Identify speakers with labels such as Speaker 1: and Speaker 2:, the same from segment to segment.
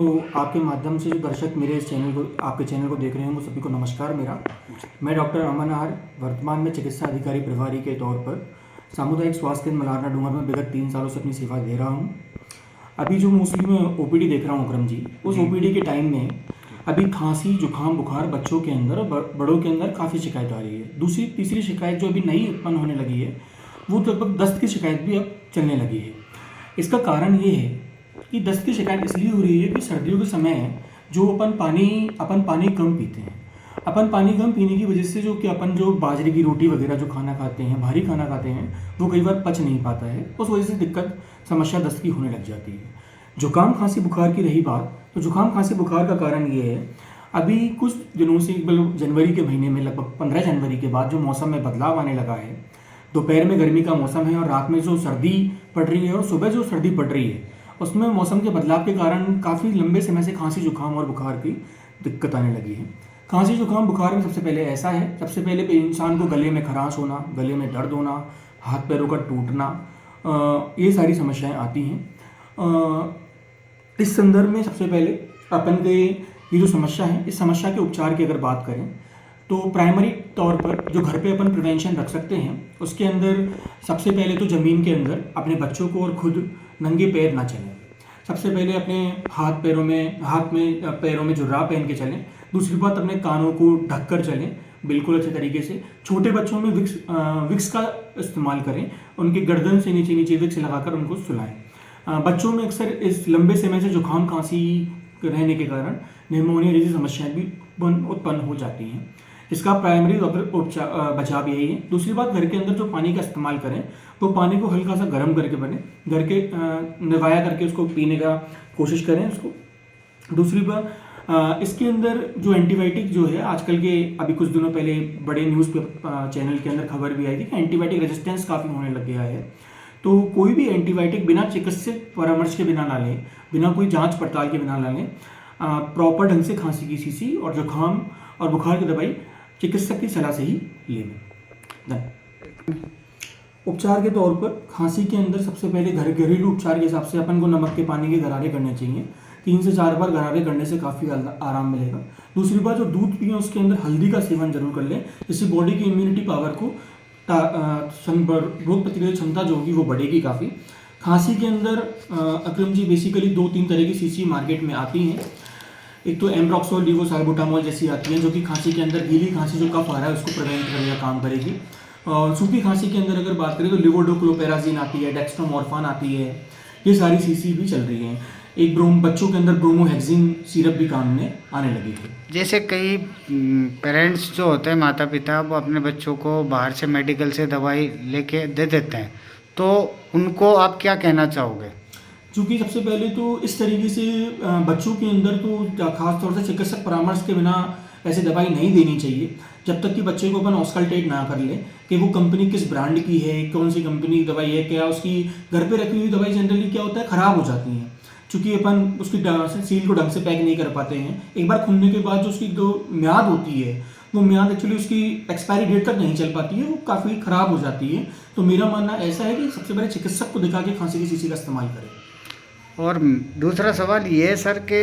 Speaker 1: तो आपके माध्यम से जो दर्शक मेरे इस चैनल को आपके चैनल को देख रहे हैं वो सभी को नमस्कार। मैं डॉक्टर अमन आर वर्तमान में चिकित्सा अधिकारी प्रभारी के तौर पर सामुदायिक स्वास्थ्य केंद्र मलारना डूंगर में विगत 3 सालों से अपनी सेवा दे रहा हूं। अभी जो मोस्टली मैं ओपीडी देख रहा हूं अकरम जी, उस ओपीडी के टाइम में अभी खांसी जुकाम बुखार बच्चों के अंदर और बड़ों के अंदर काफ़ी शिकायत आ रही है। दूसरी तीसरी शिकायत जो अभी नई उत्पन्न होने लगी है वो लगभग दस्त की शिकायत भी अब चलने लगी है। इसका कारण ये है कि दस्त की शिकायत इसलिए हो रही है कि सर्दियों के समय जो अपन पानी कम पीते हैं। अपन पानी कम पीने की वजह से अपन जो बाजरे की रोटी वगैरह जो खाना खाते हैं, भारी खाना खाते हैं, वो कई बार पच नहीं पाता है। उस वजह से दिक्कत समस्या दस्त की होने लग जाती है। जुकाम खांसी बुखार की रही बात, तो जुकाम खांसी बुखार का कारण ये है, अभी कुछ दिनों से जनवरी के महीने में लगभग 15 जनवरी के बाद जो मौसम में बदलाव आने लगा है। दोपहर में गर्मी का मौसम है और रात में जो सर्दी पड़ रही है और सुबह जो सर्दी पड़ रही है, उसमें मौसम के बदलाव के कारण काफ़ी लंबे समय से खांसी जुकाम और बुखार की दिक्कत आने लगी है। खांसी जुकाम बुखार में सबसे पहले ऐसा है, सबसे पहले इंसान को गले में खराश होना, गले में दर्द होना, हाथ पैरों का टूटना, ये सारी समस्याएं आती हैं। इस संदर्भ में सबसे पहले अपन के ये जो समस्या है, इस समस्या के उपचार की अगर बात करें तो प्राइमरी तौर पर जो घर पे अपन प्रिवेंशन रख सकते हैं, उसके अंदर सबसे पहले तो ज़मीन के अंदर अपने बच्चों को और खुद नंगे पैर ना चलें। सबसे पहले अपने पैरों में जुर्राब पहन के चलें। दूसरी बात, अपने कानों को ढककर चलें बिल्कुल अच्छे तरीके से। छोटे बच्चों में विक्स का इस्तेमाल करें, उनकी गर्दन से नीचे नीचे विक्स लगाकर उनको सुलाएं। बच्चों में अक्सर इस लंबे समय से जुकाम खांसी रहने के कारण निमोनिया जैसी समस्याएं भी उत्पन्न हो जाती हैं। इसका प्राइमरी बचाव यही है। दूसरी बात, घर के अंदर जो पानी का इस्तेमाल करें वो पानी को हल्का सा गर्म करके निवाया करके उसको पीने का कोशिश करें उसको। दूसरी बात, इसके अंदर जो एंटीबायोटिक जो है आजकल के, अभी कुछ दिनों पहले बड़े न्यूज़ चैनल के अंदर खबर भी आई थी कि एंटीबायोटिक रेजिस्टेंस काफ़ी होने लग गया है। तो कोई भी एंटीबायोटिक बिना चिकित्सक परामर्श के बिना ना लें, बिना कोई जाँच पड़ताल के बिना ना लें। प्रॉपर ढंग से खांसी की शीशी और जुकाम और बुखार की दवाई चिकित्सक की सलाह से ही लें। उपचार के तौर पर खांसी के अंदर सबसे पहले घरेलू उपचार के हिसाब से अपन को नमक के पानी के गरारे करने चाहिए। 3 से 4 बार गरारे करने से काफ़ी आराम मिलेगा। दूसरी बात, जो दूध पिए उसके अंदर हल्दी का सेवन जरूर कर लें, जिससे बॉडी की इम्यूनिटी पावर को रोग प्रतिरोधक क्षमता जो होगी वो बढ़ेगी काफ़ी। खांसी के अंदर अकरम जी बेसिकली 2-3 तरह की शीशी मार्केट में आती हैं। एक तो एम्ब्रोक्सोल लेवोसाल्बुटामोल जैसी आती हैं, जो कि खांसी के अंदर गीली खांसी जो कफ आ रहा है उसको प्रिवेंट करेगा, काम करेगी। और सूखी खांसी के अंदर अगर बात करें तो लिवोडोक्लोपेराजिन आती है, डेक्स्ट्रोमोर्फान आती है, ये सारी शीशी भी चल रही हैं। एक बच्चों के अंदर ब्रोमोहेक्सिन सिरप भी काम में आने लगी है।
Speaker 2: जैसे कई पेरेंट्स जो होते हैं, माता पिता, वो अपने बच्चों को बाहर से मेडिकल से दवाई लेके दे देते हैं, तो उनको आप क्या कहना चाहोगे?
Speaker 1: चूँकि सबसे पहले तो इस तरीके से बच्चों के अंदर तो खास तौर से चिकित्सक परामर्श के बिना ऐसे दवाई नहीं देनी चाहिए, जब तक कि बच्चे को अपन ऑस्कल्टेट ना कर ले कि वो कंपनी किस ब्रांड की है, कौन सी कंपनी की दवाई है, क्या उसकी घर पे रखी हुई दवाई जनरली क्या होता है, ख़राब हो जाती हैं। चूँकि अपन उसकी सील को ढंग से पैक नहीं कर पाते हैं। एक बार खुलने के बाद जो उसकी जो म्याद होती है, वो म्याद एक्चुअली उसकी एक्सपायरी डेट तक नहीं चल पाती है, वो काफ़ी ख़राब हो जाती है। तो मेरा मानना ऐसा है कि सबसे पहले चिकित्सक को दिखा के खांसी की शीशी का इस्तेमाल करें।
Speaker 2: और दूसरा सवाल ये है सर कि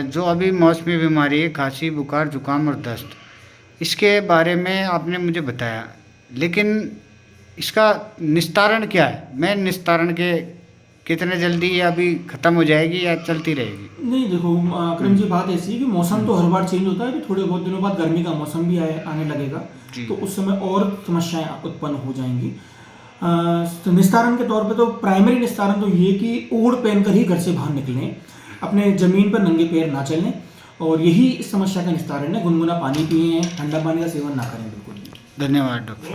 Speaker 2: जो अभी मौसमी बीमारी है, खांसी बुखार जुकाम और दस्त, इसके बारे में आपने मुझे बताया, लेकिन इसका निस्तारण क्या है? मैं निस्तारण के कितने जल्दी ये अभी ख़त्म हो जाएगी या चलती रहेगी?
Speaker 1: नहीं, देखो अकरम जी, बात ऐसी है कि मौसम तो हर बार चेंज होता है कि थोड़े बहुत दिनों बाद गर्मी का मौसम भी आने लगेगा, तो उस समय और समस्याएं उत्पन्न हो जाएंगी। तो निस्तारण के तौर पे तो प्राइमरी निस्तारण तो ये कि ओढ़ पहनकर ही घर से बाहर निकलें, अपने ज़मीन पर नंगे पैर ना चलें, और यही इस समस्या का निस्तारण है। गुनगुना पानी पिए, ठंडा पानी का सेवन ना करें बिल्कुल।
Speaker 2: धन्यवाद डॉक्टर।